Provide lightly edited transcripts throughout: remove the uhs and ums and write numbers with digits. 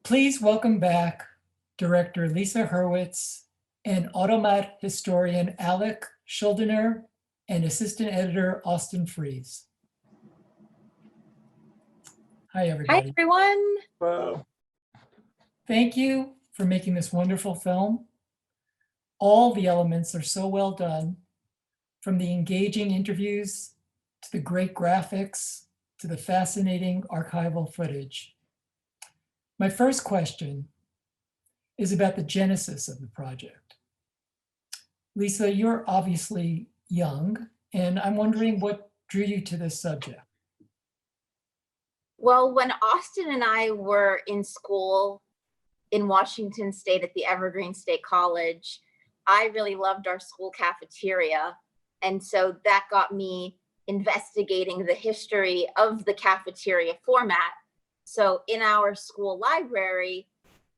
Please welcome back Director Lisa Hurwitz and Automat historian Alec Shuldiner and Assistant Editor Austin Freese. Hi, everybody. Hi, everyone. Wow. Thank you for making this wonderful film. All the elements are so well done, from the engaging interviews to the great graphics to the fascinating archival footage. My first question is about the genesis of the project. Lisa, you're obviously young, and I'm wondering what drew you to this subject. Well, when Austin and I were in school in Washington State at the Evergreen State College, I really loved our school cafeteria. And so that got me investigating the history of the cafeteria format. So in our school library,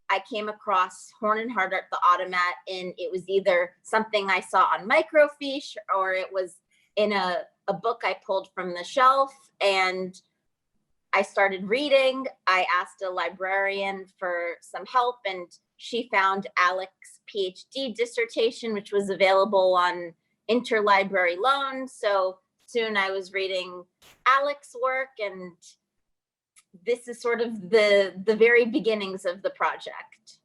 I came across Horn and Hardart, the Automat, and it was either something I saw on microfiche or it was in a book I pulled from the shelf, and I started reading. I asked a librarian for some help, and she found Alec's PhD dissertation, which was available on interlibrary loan. So soon I was reading Alec's work, and this is sort of the very beginnings of the project.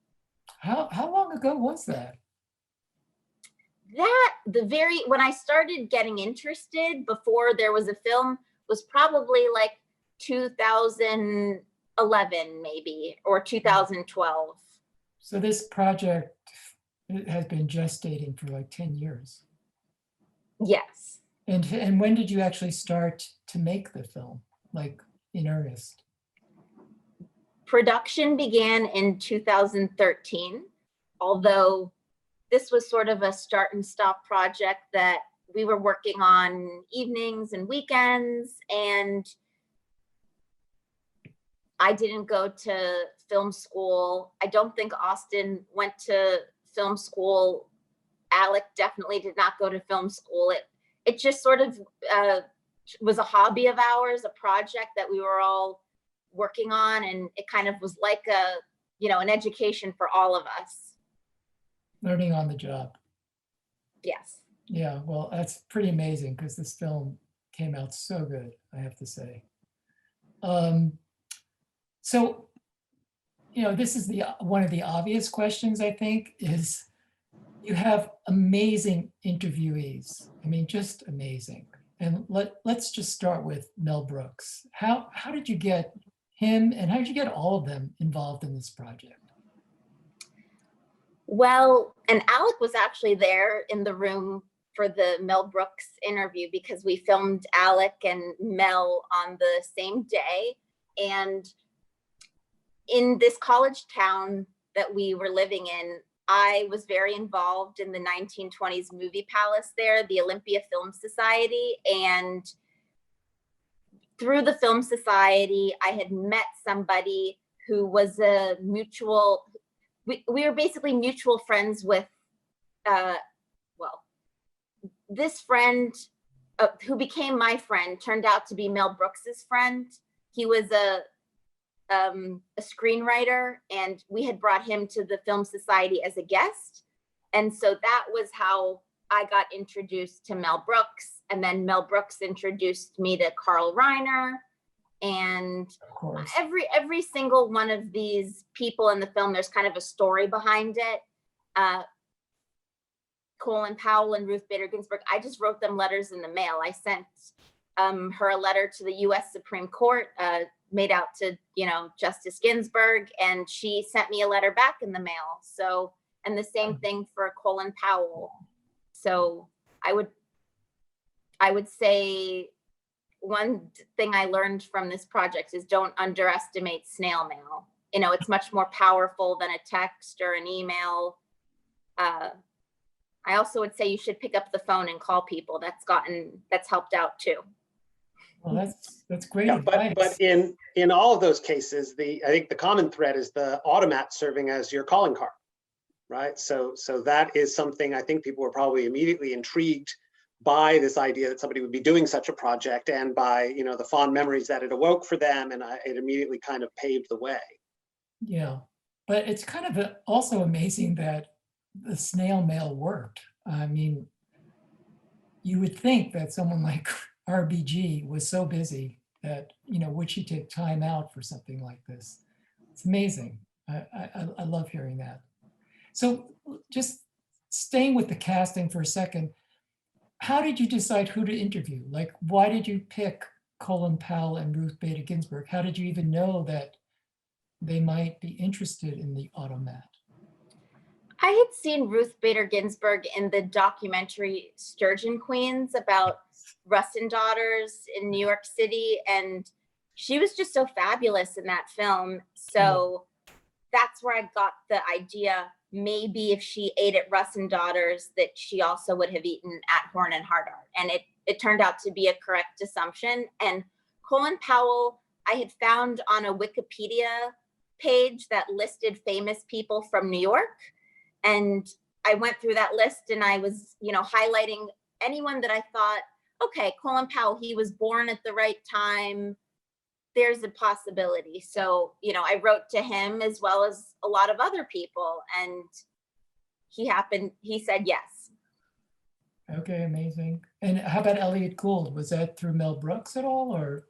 How long ago was that? When I started getting interested before there was a film was probably like 2011 maybe, or 2012. So this project has been gestating for like 10 years. Yes. And when did you actually start to make the film, like in earnest? Production began in 2013, although this was sort of a start and stop project that we were working on evenings and weekends, and I didn't go to film school. I don't think Austin went to film school. Alec definitely did not go to film school. It just sort of was a hobby of ours, a project that we were all working on, and it kind of was like an education for all of us. Learning on the job. Yes. Yeah, well, that's pretty amazing because this film came out so good, I have to say. So, this is one of the obvious questions, I think, is you have amazing interviewees. I mean, just amazing. And let's just start with Mel Brooks. How did you get him, and how did you get all of them involved in this project? Well, and Alec was actually there in the room for the Mel Brooks interview because we filmed Alec and Mel on the same day. And in this college town that we were living in, I was very involved in the 1920s movie palace there, the Olympia Film Society. And through the Film Society, I had met somebody who was a mutual, we were basically mutual friends with, this friend who became my friend turned out to be Mel Brooks's friend. He was a screenwriter, and we had brought him to the Film Society as a guest. And so that was how I got introduced to Mel Brooks. And then Mel Brooks introduced me to Carl Reiner. And every single one of these people in the film, there's kind of a story behind it. Colin Powell and Ruth Bader Ginsburg, I just wrote them letters in the mail. I sent her a letter to the US Supreme Court, made out to, Justice Ginsburg, and she sent me a letter back in the mail. So, and the same thing for Colin Powell. So I would say one thing I learned from this project is don't underestimate snail mail. It's much more powerful than a text or an email. I also would say you should pick up the phone and call people. That's helped out too. Well, that's great advice. But in all of those cases, I think the common thread is the Automat serving as your calling card, right? So that is something I think people were probably immediately intrigued by, this idea that somebody would be doing such a project, and by the fond memories that it awoke for them, and it immediately kind of paved the way. Yeah, But it's kind of also amazing that the snail mail worked. I mean, you would think that someone like RBG was so busy that, would she take time out for something like this? It's amazing. I love hearing that. So just staying with the casting for a second, how did you decide who to interview? Like, why did you pick Colin Powell and Ruth Bader Ginsburg? How did you even know that they might be interested in the Automat? I had seen Ruth Bader Ginsburg in the documentary Sturgeon Queens about Rustin daughters in New York City, and she was just so fabulous in that film. So that's where I got the idea, maybe if she ate at Rustin daughters, that she also would have eaten at Horn and Hardart. And it turned out to be a correct assumption. And Colin Powell, I had found on a Wikipedia page that listed famous people from New York. And I went through that list and I was, highlighting anyone that I thought, okay, Colin Powell, he was born at the right time. There's a possibility. So, I wrote to him as well as a lot of other people, and he said yes. Okay, amazing. And how about Elliot Gould? Was that through Mel Brooks at all, or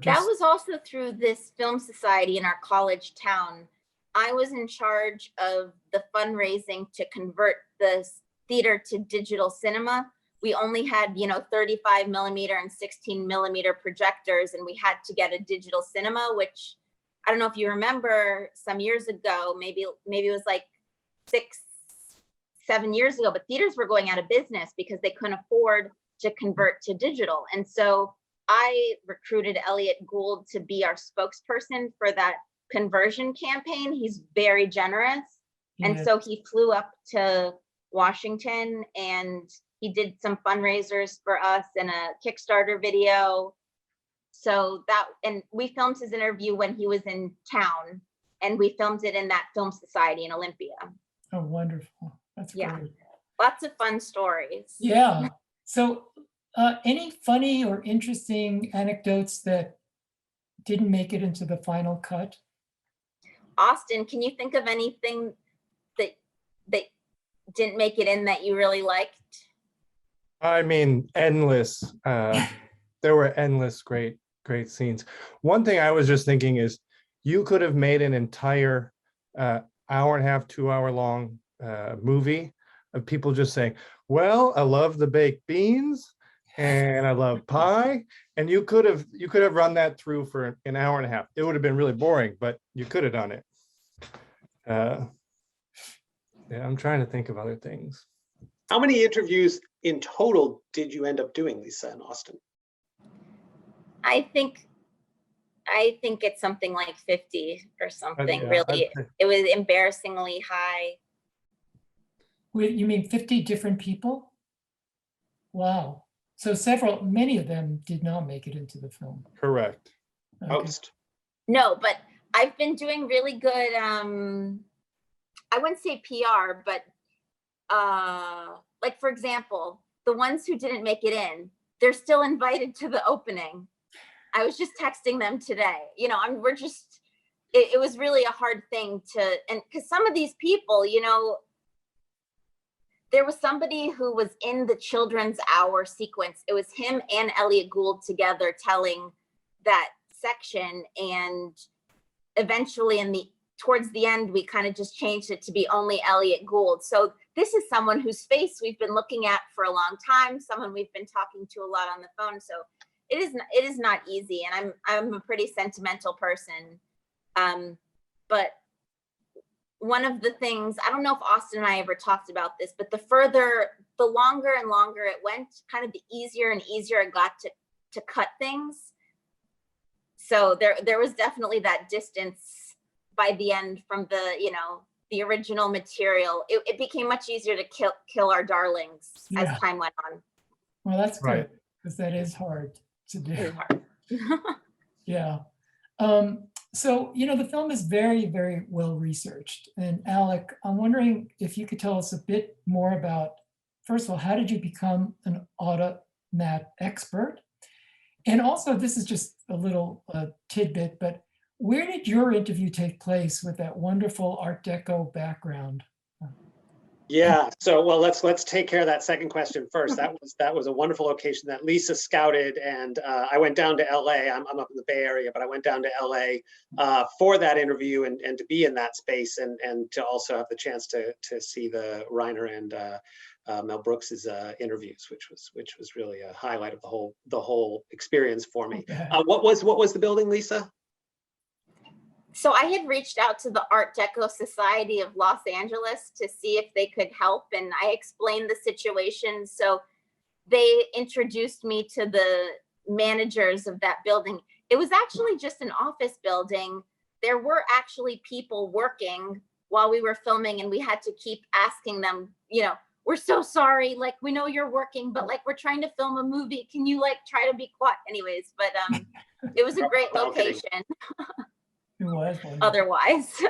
just? That was also through this film society in our college town. I was in charge of the fundraising to convert the theater to digital cinema. We only had, 35 millimeter and 16 millimeter projectors, and we had to get a digital cinema, which I don't know if you remember some years ago, maybe it was like 6-7 years ago, but theaters were going out of business because they couldn't afford to convert to digital. And so I recruited Elliot Gould to be our spokesperson for that conversion campaign. He's very generous. Yeah. And so he flew up to Washington and he did some fundraisers for us and a Kickstarter video. So and we filmed his interview when he was in town, and we filmed it in that film society in Olympia. Oh, wonderful. That's great. Lots of fun stories. Yeah. So any funny or interesting anecdotes that didn't make it into the final cut? Austin, can you think of anything that didn't make it in that you really liked? I mean, endless. There were endless great scenes. One thing I was just thinking is you could have made an entire hour and a half, 2 hour long movie of people just saying, well, I love the baked beans and I love pie. And you could have run that through for an hour and a half. It would have been really boring, but you could have done it. Yeah, I'm trying to think of other things. How many interviews in total did you end up doing, Lisa and Austin? I think it's something like 50 or something. Yeah, really, it was embarrassingly high. Wait, you mean 50 different people? Wow. So many of them did not make it into the film. Correct. Okay. Most. No, but I've been doing really good. I wouldn't say PR, but like, for example, the ones who didn't make it in, they're still invited to the opening. I was just texting them today. It was really a hard thing and because some of these people, there was somebody who was in the children's hour sequence. It was him and Elliot Gould together telling that section. And eventually towards the end, we kind of just changed it to be only Elliot Gould. So this is someone whose face we've been looking at for a long time, someone we've been talking to a lot on the phone. So it is not easy. And I'm a pretty sentimental person. But one of the things, I don't know if Austin and I ever talked about this, but the longer and longer it went, kind of the easier and easier it got to cut things. So there was definitely that distance by the end from the original material. It became much easier to kill our darlings as time went on. Well, that's Right. good, because that is hard to do. It was hard. Yeah. So, the film is very, very well researched. And Alec, I'm wondering if you could tell us a bit more about, first of all, how did you become an Automat expert? And also, this is just a little tidbit, but where did your interview take place with that wonderful Art Deco background? Yeah, so well, let's take care of that second question first. That was a wonderful location that Lisa scouted, and I went down to LA. I'm up in the Bay Area, but I went down to LA for that interview and to be in that space and to also have the chance to see the Reiner and Mel Brooks's interviews, which was really a highlight of the whole experience for me. Okay. What was the building, Lisa? So I had reached out to the Art Deco Society of Los Angeles to see if they could help, and I explained the situation. So they introduced me to the managers of that building. It was actually just an office building. There were actually people working while we were filming, and we had to keep asking them, you know, we're so sorry, like, we know you're working, but like, we're trying to film a movie. Can you like try to be quiet? Anyways, but it was a great location. It was wonderful. Otherwise.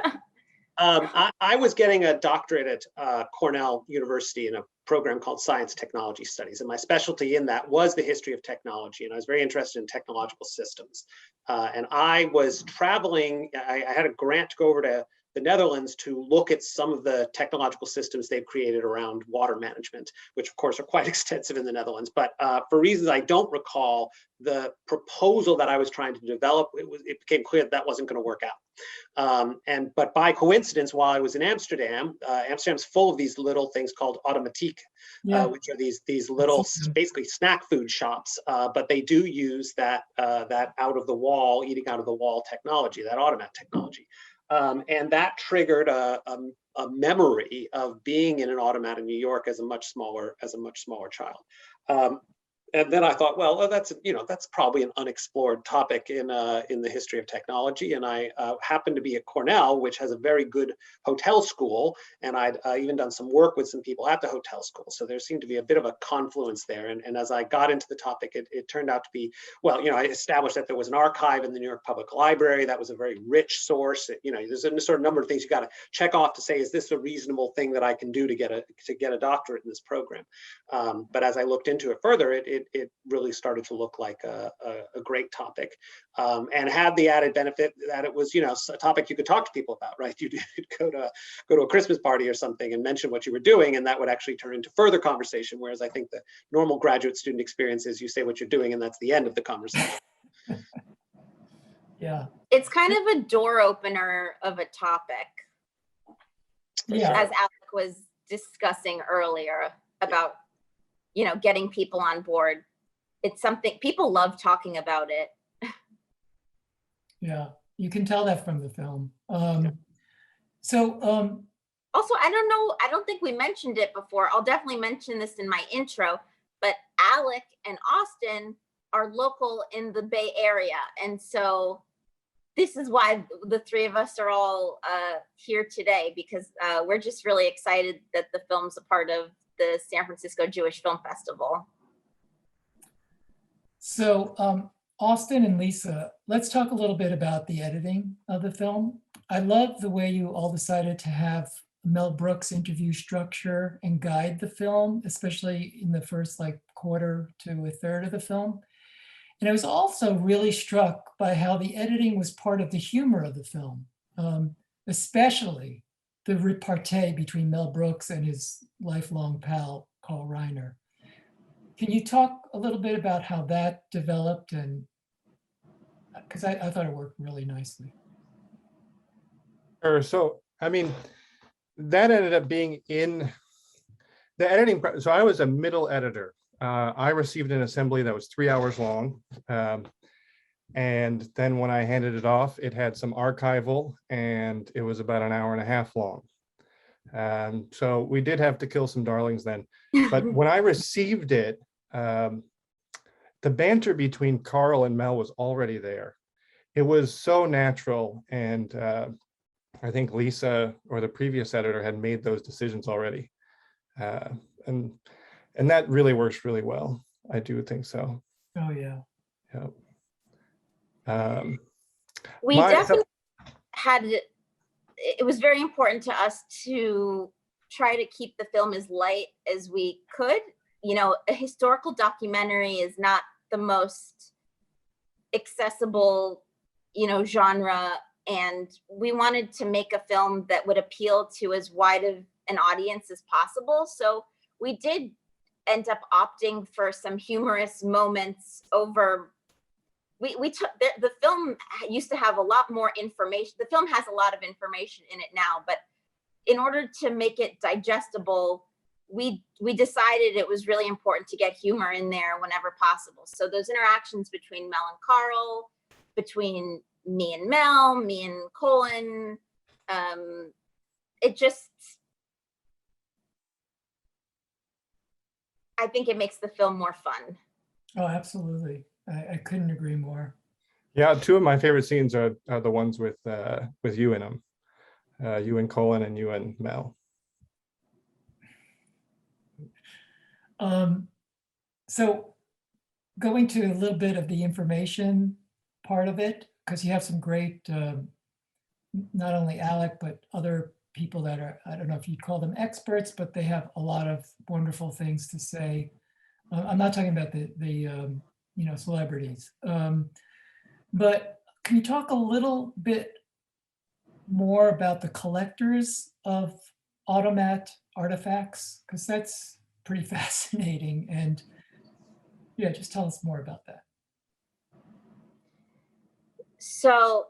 I was getting a doctorate at Cornell University in a program called Science Technology Studies, and my specialty in that was the history of technology, and I was very interested in technological systems. And I was traveling, I had a grant to go over to the Netherlands to look at some of the technological systems they've created around water management, which of course are quite extensive in the Netherlands. But for reasons I don't recall, the proposal that I was trying to develop, it became clear that wasn't going to work out. But by coincidence, while I was in Amsterdam, Amsterdam's full of these little things called automatiek, which are these little basically snack food shops. But they do use that out of the wall, eating out of the wall technology, that Automat technology. And that triggered a memory of being in an Automat in New York as a much smaller child. And then I thought, well, that's probably an unexplored topic in the history of technology. And I happened to be at Cornell, which has a very good hotel school, and I'd even done some work with some people at the hotel school. So there seemed to be a bit of a confluence there. And as I got into the topic, it turned out to be, well, I established that there was an archive in the New York Public Library that was a very rich source. There's a sort of number of things you got to check off to say, is this a reasonable thing that I can do to get a doctorate in this program? But as I looked into it further, it really started to look like a great topic, and had the added benefit that it was, a topic you could talk to people about, right? You could go to a Christmas party or something and mention what you were doing, and that would actually turn into further conversation. Whereas I think the normal graduate student experience is you say what you're doing, and that's the end of the conversation. Yeah. It's kind of a door opener of a topic. Yeah. As Alec was discussing earlier about, getting people on board. It's something people love talking about it. Yeah, you can tell that from the film. Also, I don't know, I don't think we mentioned it before. I'll definitely mention this in my intro, but Alec and Austin are local in the Bay Area. And so this is why the three of us are all here today, because we're just really excited that the film's a part of the San Francisco Jewish Film Festival. So Austin and Lisa, let's talk a little bit about the editing of the film. I love the way you all decided to have Mel Brooks interview structure and guide the film, especially in the first quarter to a third of the film. And I was also really struck by how the editing was part of the humor of the film, especially the repartee between Mel Brooks and his lifelong pal, Carl Reiner. Can you talk a little bit about how that developed? And because I thought it worked really nicely. Sure. So, that ended up being in the editing. So I was a middle editor. I received an assembly that was 3 hours long. And then when I handed it off, it had some archival, and it was about an hour and a half long. So we did have to kill some darlings then. But when I received it, the banter between Carl and Mel was already there. It was so natural, and I think Lisa or the previous editor had made those decisions already, and that really works really well. I do think so. Oh yeah. Yeah. We definitely had it was very important to us to try to keep the film as light as we could. A historical documentary is not the most accessible, genre, and we wanted to make a film that would appeal to as wide of an audience as possible. So we did end up opting for some humorous moments over. We took the film used to have a lot more information. The film has a lot of information in it now, but in order to make it digestible, we decided it was really important to get humor in there whenever possible. So those interactions between Mel and Carl, between me and Mel, me and Colin, it just, I think it makes the film more fun. Oh, absolutely. I couldn't agree more. Yeah, two of my favorite scenes are the ones with you in them, you and Colin and you and Mel. So going to a little bit of the information part of it, because you have some great, not only Alec, but other people that are, I don't know if you'd call them experts, but they have a lot of wonderful things to say. I'm not talking about the celebrities. But can you talk a little bit more about the collectors of Automat artifacts? Because that's pretty fascinating. And yeah, just tell us more about that. So,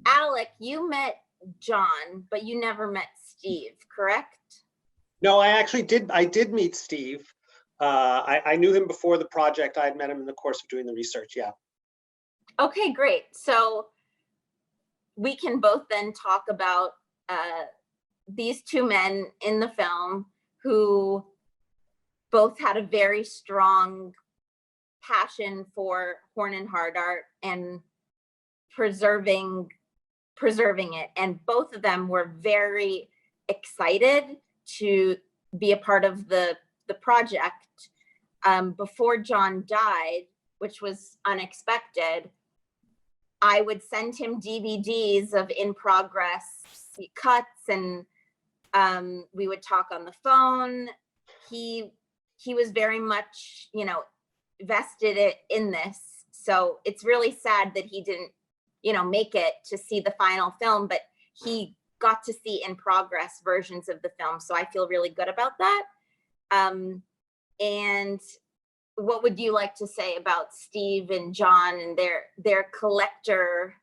Alec, you met John, but you never met Steve, correct? No, I did meet Steve. I knew him before the project. I had met him in the course of doing the research. Yeah. Okay, great. So we can both then talk about these two men in the film who both had a very strong passion for horn and hard art and preserving it. And both of them were very excited to be a part of the project. Before John died, which was unexpected, I would send him DVDs of in progress cuts, and we would talk on the phone. He was very much, vested in this. So it's really sad that he didn't, make it to see the final film, but he got to see in progress versions of the film. So I feel really good about that. And what would you like to say about Steve and John and their collector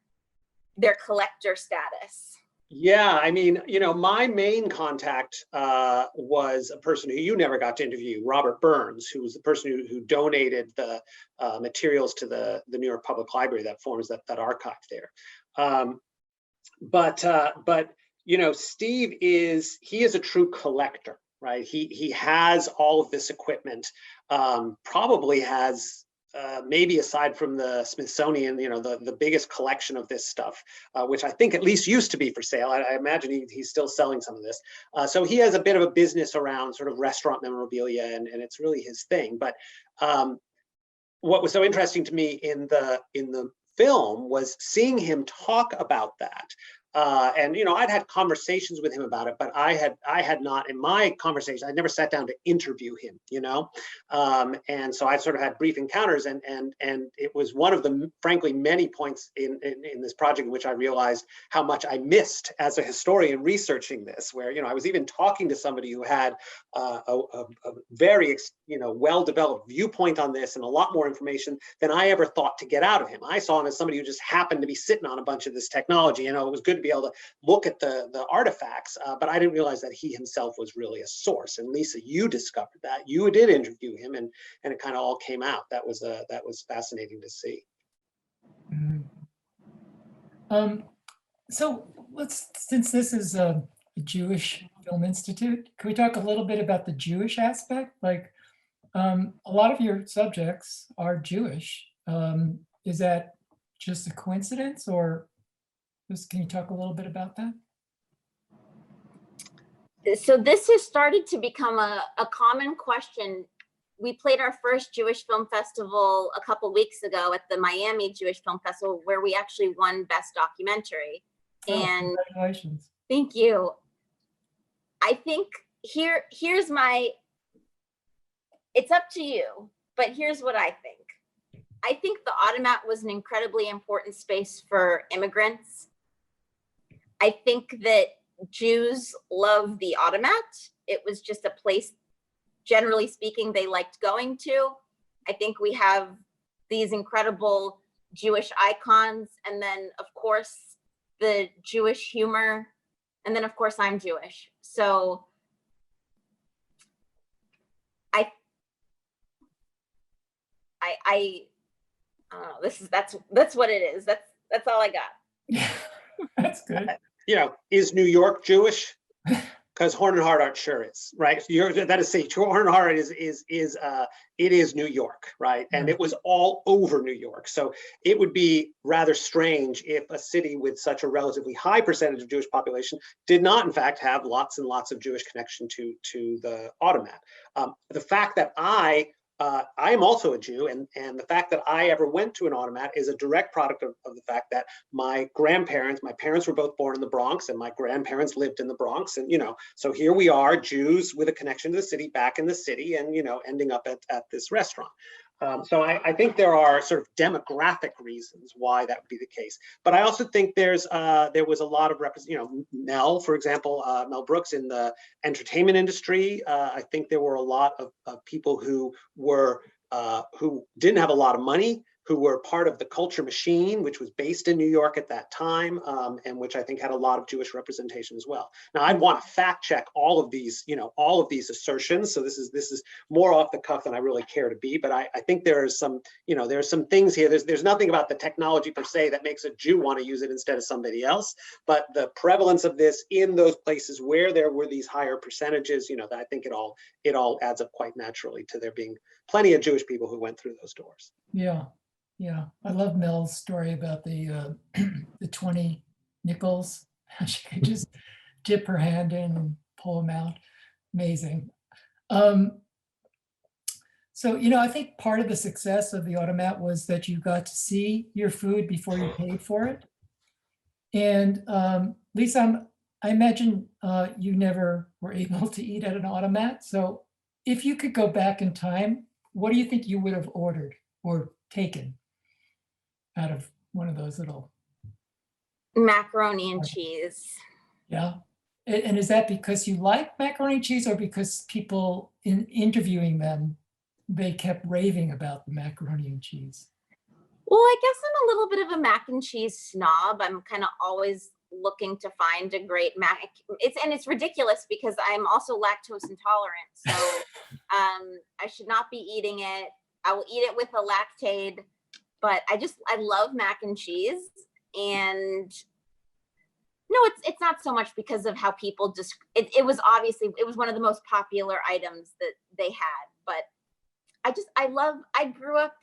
status? Yeah, I mean, my main contact was a person who you never got to interview, Robert Burns, who was the person who donated the materials to the New York Public Library that forms that archive there. But Steve is a true collector, right? He has all of this equipment, probably has maybe aside from the Smithsonian, the biggest collection of this stuff, which I think at least used to be for sale. I imagine he's still selling some of this. So he has a bit of a business around sort of restaurant memorabilia, and it's really his thing. But what was so interesting to me in the film was seeing him talk about that. And I'd had conversations with him about it, but I had not, in my conversation, I never sat down to interview him, and so I sort of had brief encounters, and it was one of the, frankly, many points in this project in which I realized how much I missed as a historian researching this, where I was even talking to somebody who had a very well-developed viewpoint on this and a lot more information than I ever thought to get out of him. I saw him as somebody who just happened to be sitting on a bunch of this technology. It was good to be able to look at the artifacts, but I didn't realize that he himself was really a source. And Lisa, you discovered that. You did interview him, and it kind of all came out. That was fascinating to see. Mm-hmm. So since this is a Jewish Film Institute, can we talk a little bit about the Jewish aspect? Like, a lot of your subjects are Jewish. Is that just a coincidence, or can you talk a little bit about that? So this has started to become a common question. We played our first Jewish Film Festival a couple weeks ago at the Miami Jewish Film Festival, where we actually won Best Documentary. Oh, and congratulations. Thank you. I think here's my, it's up to you, but here's what I think. I think the Automat was an incredibly important space for immigrants. I think that Jews love the Automat. It was just a place, generally speaking, they liked going to. I think we have these incredible Jewish icons, and then of course the Jewish humor, and then of course I'm Jewish. So I don't know. That's what it is. That's all I got. Yeah, that's good. You know, is New York Jewish? Because Horn and Hart aren't sure it's right. That is say Horn and Hart it is New York, right? And it was all over New York. So it would be rather strange if a city with such a relatively high percentage of Jewish population did not, in fact, have lots and lots of Jewish connection to the Automat. The fact that I am also a Jew, and the fact that I ever went to an Automat is a direct product of the fact that my parents were both born in the Bronx, and my grandparents lived in the Bronx. And, so here we are, Jews with a connection to the city, back in the city, and, ending up at this restaurant. So I think there are sort of demographic reasons why that would be the case. But I also think there was a lot of Mel, for example, Mel Brooks in the entertainment industry. I think there were a lot of people who didn't have a lot of money, who were part of the culture machine, which was based in New York at that time, and which I think had a lot of Jewish representation as well. Now, I'd want to fact check all of these assertions. So this is more off the cuff than I really care to be, but I think there are some things here. There's nothing about the technology per se that makes a Jew want to use it instead of somebody else, but the prevalence of this in those places where there were these higher percentages, that I think it all adds up quite naturally to there being plenty of Jewish people who went through those doors. Yeah. Yeah, I love Mel's story about the 20 nickels. She could just dip her hand in and pull them out. Amazing. So, I think part of the success of the Automat was that you got to see your food before you paid for it. And Lisa, I imagine you never were able to eat at an Automat. So if you could go back in time, what do you think you would have ordered or taken out of one of those little macaroni and cheese? Yeah. And is that because you like macaroni and cheese, or because people in interviewing them, they kept raving about the macaroni and cheese? Well, I guess I'm a little bit of a mac and cheese snob. I'm kind of always looking to find a great mac. It's ridiculous because I'm also lactose intolerant. So I should not be eating it. I will eat it with a Lactaid. But I love mac and cheese, and no, it's not so much because of how people just, it was one of the most popular items that they had, but I grew up,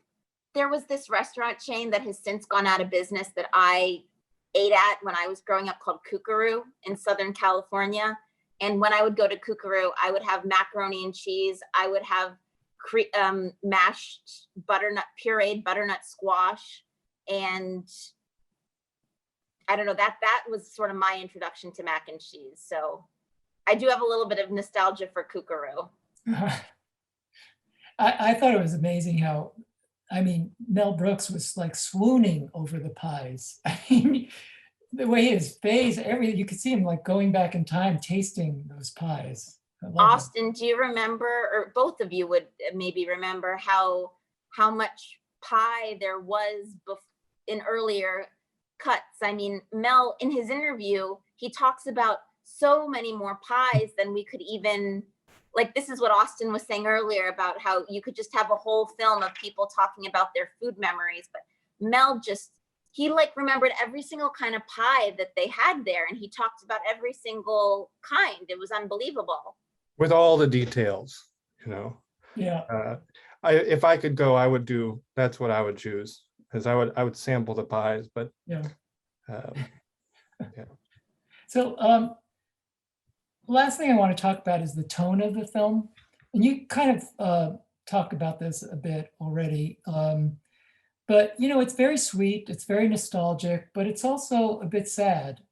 there was this restaurant chain that has since gone out of business that I ate at when I was growing up called Kookaroo in Southern California. And when I would go to Kookaroo, I would have macaroni and cheese. I would have mashed pureed butternut squash, and I don't know, that was sort of my introduction to mac and cheese. So I do have a little bit of nostalgia for Kookaroo. I thought it was amazing how, Mel Brooks was like swooning over the pies. The way his face, everything, you could see him like going back in time, tasting those pies. Austin, do you remember, or both of you would maybe remember how much pie there was in earlier cuts? Mel, in his interview, he talks about so many more pies than we could even, like, this is what Austin was saying earlier about how you could just have a whole film of people talking about their food memories. But Mel he remembered every single kind of pie that they had there, and he talked about every single kind. It was unbelievable. With all the details, Yeah. If I could go, that's what I would choose, because I would sample the pies, but yeah. Yeah. So last thing I want to talk about is the tone of the film. And you kind of talked about this a bit already. But, it's very sweet, it's very nostalgic, but it's also a bit sad.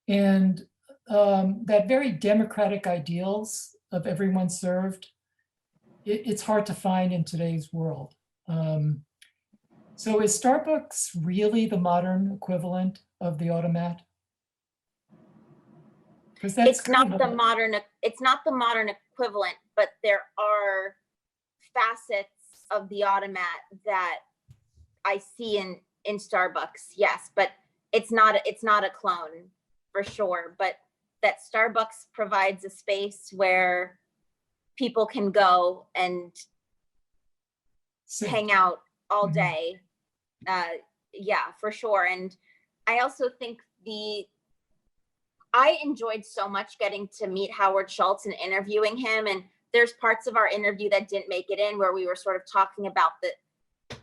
And that very democratic ideals of everyone served, it's hard to find in today's world. So is Starbucks really the modern equivalent of the Automat? Because that's It's not kind the of, modern, it's not the modern equivalent, but there are facets of the Automat that I see in Starbucks. Yes, but it's not a clone for sure, but that Starbucks provides a space where people can go and so, hang out all Mhm. day. Yeah, for sure. And I also think I enjoyed so much getting to meet Howard Schultz and interviewing him. And there's parts of our interview that didn't make it in where we were sort of talking about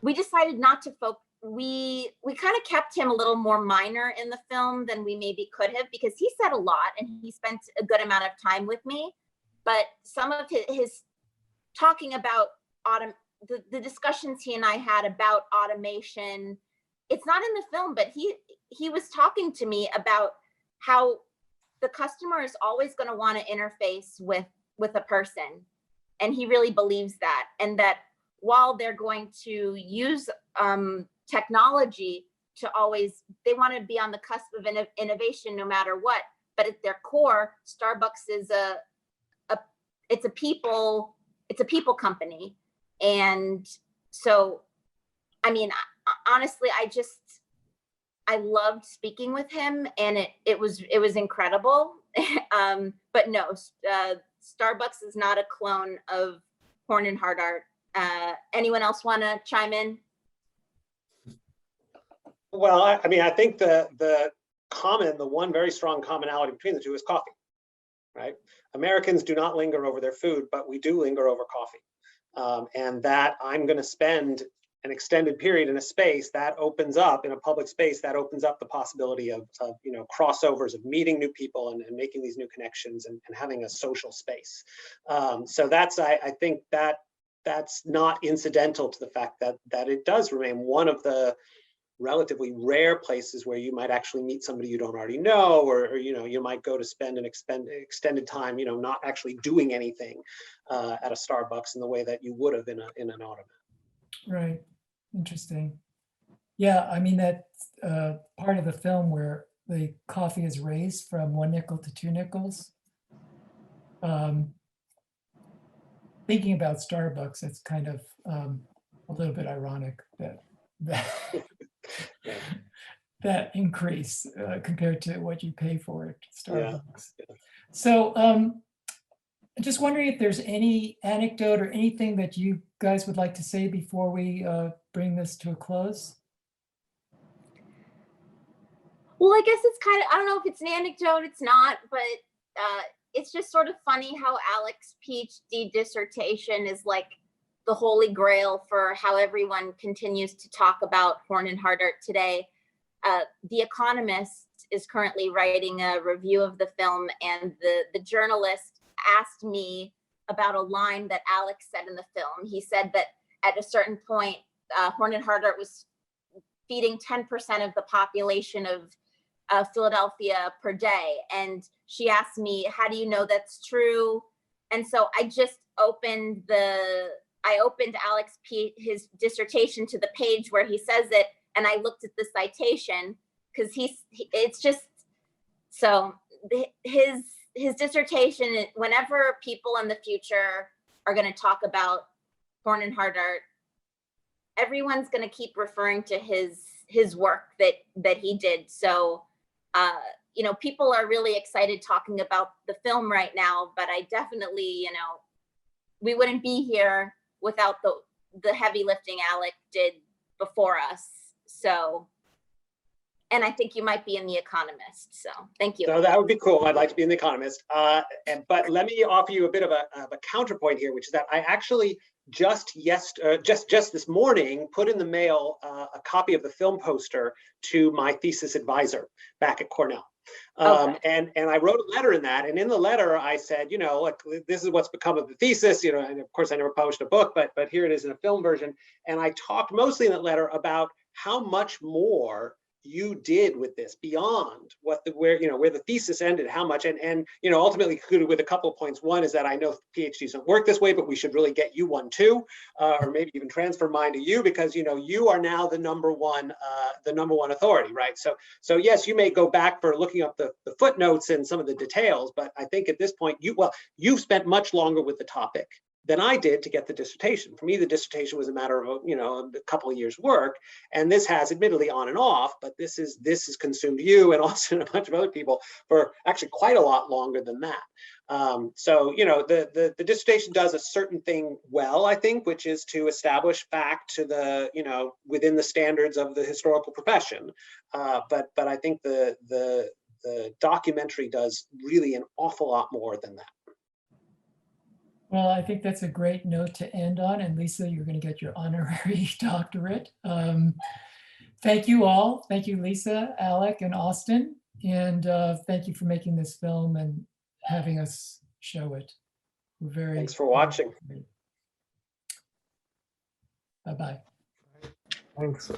we decided not to focus. We kind of kept him a little more minor in the film than we maybe could have, because he said a lot and he spent a good amount of time with me. But some of his talking about the discussions he and I had about automation, it's not in the film, but he was talking to me about how the customer is always going to want to interface with a person, and he really believes that, and that while they're going to use technology to always, they want to be on the cusp of innovation no matter what, but at their core, Starbucks is it's a people company. And so, I mean, honestly, I loved speaking with him, and it was incredible. But no, Starbucks is not a clone of Horn and Hardart. Anyone else want to chime in? Well, I mean, I think the one very strong commonality between the two is coffee, right? Americans do not linger over their food, but we do linger over coffee. And that I'm going to spend an extended period in a space that opens up, in a public space that opens up the possibility of crossovers, of meeting new people and making these new connections and having a social space. So that's, I think that's not incidental to the fact that it does remain one of the relatively rare places where you might actually meet somebody you don't already know, or you might go to spend an extended time, not actually doing anything at a Starbucks in the way that you would have in an Automat. right, interesting. Yeah, I mean, that part of the film where the coffee is raised from 1 nickel to 2 nickels. Thinking about Starbucks, it's kind of a little bit ironic that that increase compared to what you pay for at Starbucks. Yeah. So I'm just wondering if there's any anecdote or anything that you guys would like to say before we bring this to a close. Well, I guess it's kind of, I don't know if it's an anecdote, it's not, but it's just sort of funny how Alec's PhD dissertation is like the holy grail for how everyone continues to talk about Horn and Hardart today. The Economist is currently writing a review of the film, and the journalist asked me about a line that Alec said in the film. He said that at a certain point, Horn and Hardart was feeding 10% of the population of Philadelphia per day. And she asked me, how do you know that's true? And so I just opened Alec's his dissertation to the page where he says it, and I looked at the citation, because it's just, so his dissertation, whenever people in the future are going to talk about Horn and Hardart, everyone's going to keep referring to his work that he did. So people are really excited talking about the film right now, but I definitely, we wouldn't be here without the heavy lifting Alec did before us. So, and I think you might be in The Economist. So thank you. So that would be cool. I'd like to be in The Economist. But let me offer you a bit of a counterpoint here, which is that I actually just this morning put in the mail a copy of the film poster to my thesis advisor back at Cornell. And I wrote a letter in that, and in the letter I said, look, this is what's become of the thesis, and of course I never published a book, but here it is in a film version. And I talked mostly in that letter about how much more you did with this beyond what where the thesis ended, how much, and ultimately concluded with a couple of points. One is that I know PhDs don't work this way, but we should really get you one too, or maybe even transfer mine to you, because you are now the number one authority, right? So yes, you may go back for looking up the footnotes and some of the details, but I think at this point you've spent much longer with the topic than I did to get the dissertation. For me, the dissertation was a matter of a couple of years' work, and this has admittedly on and off, but this has consumed you and Austin and a bunch of other people for actually quite a lot longer than that. So the dissertation does a certain thing well, I think, which is to establish fact to the within the standards of the historical profession. But I think the documentary does really an awful lot more than that. Well, I think that's a great note to end on. And Lisa, you're going to get your honorary doctorate. Thank you all. Thank you, Lisa, Alec, and Austin. And thank you for making this film and having us show it. We're very Thanks for watching. Bye-bye. Thanks.